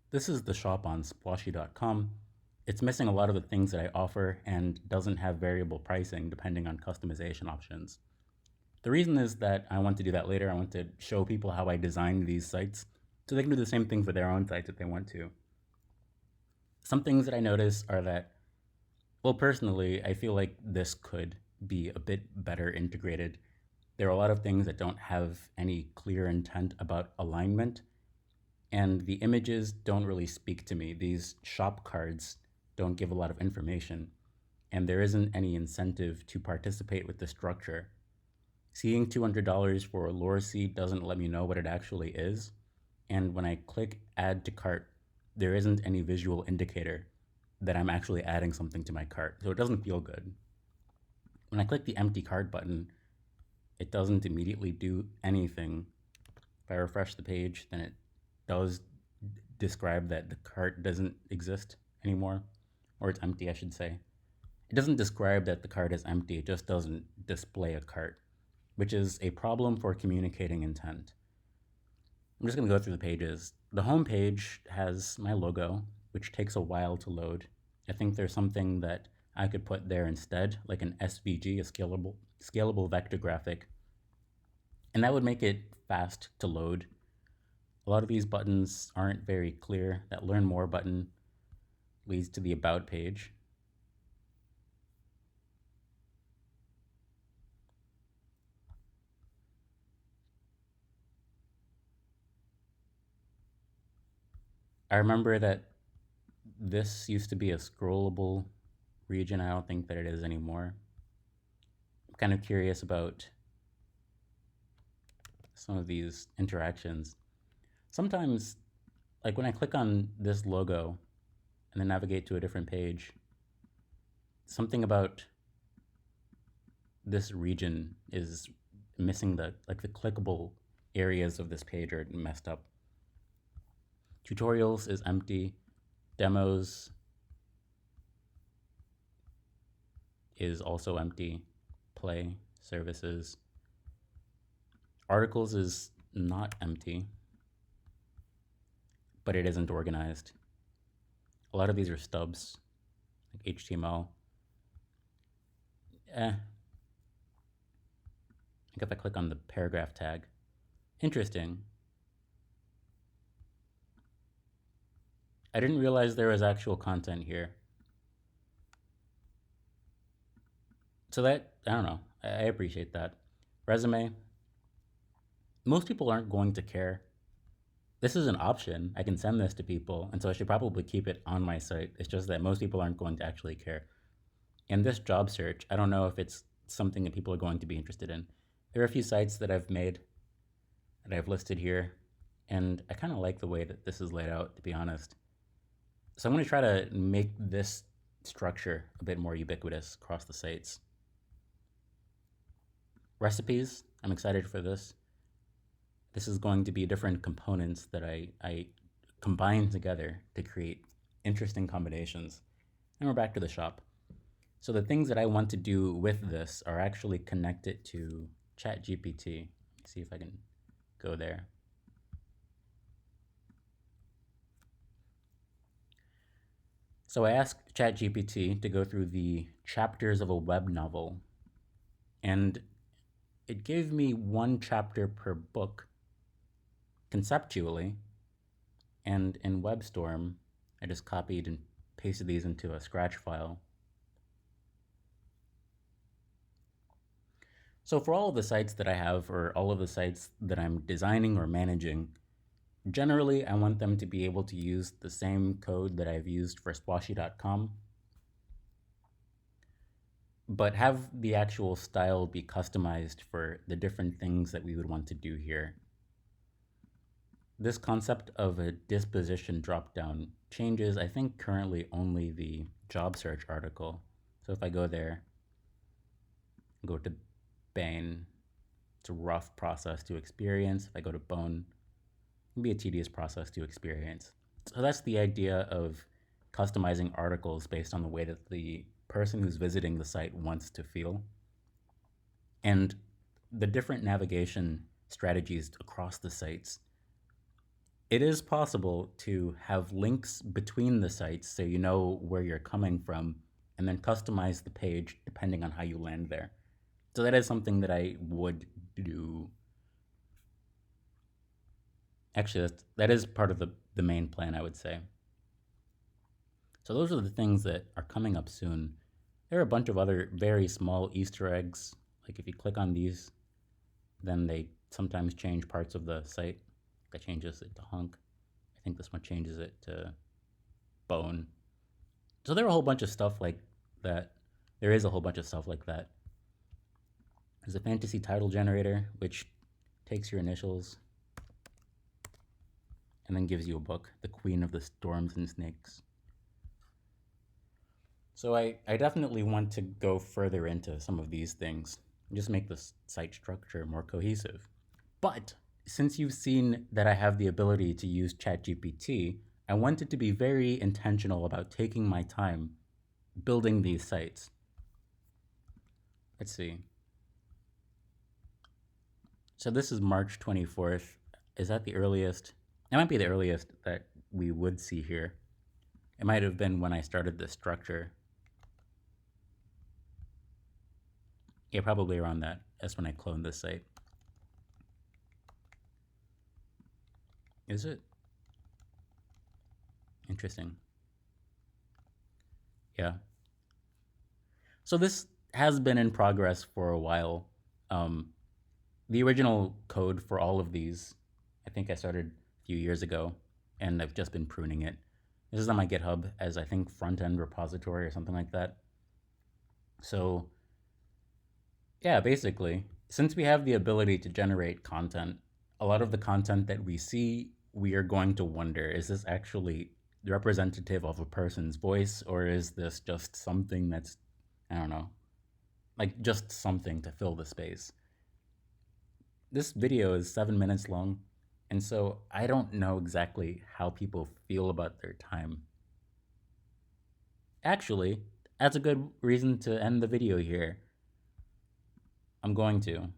This is the shop on Splashy.com. It's missing a lot of the things that I offer and doesn't have variable pricing depending on customization options. The reason is that I want to do that later. I want to show people how I designed these sites so they can do the same thing for their own sites if they want to. Some things that I notice are that, well, personally, I feel like this could be a bit better integrated. There are a lot of things that don't have any clear intent about alignment, and the images don't really speak to me. These shop cards don't give a lot of information, and there isn't any incentive to participate with the structure. Seeing $200 for a lure seed doesn't let me know what it actually is, and when I click add to cart, there isn't any visual indicator that I'm actually adding something to my cart, so it doesn't feel good. When I click the empty cart button, it doesn't immediately do anything. If I refresh the page, then it does describe that the cart doesn't exist anymore, or it's empty, I should say. It doesn't describe that the cart is empty, it just doesn't display a cart, which is a problem for communicating intent. I'm just going to go through the pages. The home page has my logo, which takes a while to load. I think there's something that I could put there instead, like an SVG, a scalable vector graphic, and that would make it fast to load. A lot of these buttons aren't very clear. That Learn More button leads to the About page. I remember that this used to be a scrollable region. I don't think that it is anymore. I'm kind of curious about some of these interactions. Sometimes, like when I click on this logo and then navigate to a different page, something about this region is missing. The clickable areas of this page are messed up. Tutorials is empty. Demos is also empty. Play, services. Articles is not empty, but it isn't organized. A lot of these are stubs, like HTML. I think if I click on the paragraph tag, interesting. I didn't realize there was actual content here. So that, I don't know, I appreciate that. Resume, most people aren't going to care. This is an option. I can send this to people, and so I should probably keep it on my site. It's just that most people aren't going to actually care. And this job search, I don't know if it's something that people are going to be interested in. There are a few sites that I've made that I've listed here, and I kind of like the way that this is laid out, to be honest. So I'm going to try to make this structure a bit more ubiquitous across the sites. Recipes, I'm excited for this. This is going to be different components that I combine together to create interesting combinations. And we're back to the shop. So the things that I want to do with this are actually connected to ChatGPT. Let's see if I can go there. So I asked ChatGPT to go through the chapters of a web novel, and it gave me one chapter per book conceptually. And in WebStorm, I just copied and pasted these into a Scratch file. So for all of the sites that I have, or all of the sites that I'm designing or managing, generally I want them to be able to use the same code that I've used for splashy.com, but have the actual style be customized for the different things that we would want to do here. This concept of a disposition dropdown changes, I think, currently only the job search article. So if I go there, go to Bane, it's a rough process to experience. If I go to Bone, it can be a tedious process to experience. So that's the idea of customizing articles based on the way that the person who's visiting the site wants to feel. And the different navigation strategies across the sites It is possible to have links between the sites so you know where you're coming from and then customize the page depending on how you land there. So that is something that I would do. Actually, that is part of the main plan, I would say. So those are the things that are coming up soon. There are a bunch of other very small Easter eggs. Like if you click on these, then they sometimes change parts of the site. That changes it to hunk. I think this one changes it to bone. So there are a whole bunch of stuff like that. There is a whole bunch of stuff like that. There's a fantasy title generator, which takes your initials and then gives you a book, The Queen of the Storms and Snakes. So I definitely want to go further into some of these things, just make the site structure more cohesive. But since you've seen that I have the ability to use ChatGPT, I wanted to be very intentional about taking my time building these sites. Let's see. So this is March 24th. Is that the earliest? It might be the earliest that we would see here. It might have been when I started this structure. Yeah, probably around that. That's when I cloned this site. Is it? Interesting. Yeah. So this has been in progress for a while. Um, the original code for all of these, I think I started a few years ago, and I've just been pruning it. This is on my GitHub as I think front end repository or something like that. So yeah, basically, since we have the ability to generate content, a lot of the content that we see, we are going to wonder, is this actually representative of a person's voice, or is this just something that's, I don't know, like just something to fill the space? This video is 7 minutes long, and so I don't know exactly how people feel about their time. Actually, that's a good reason to end the video here. I'm going to.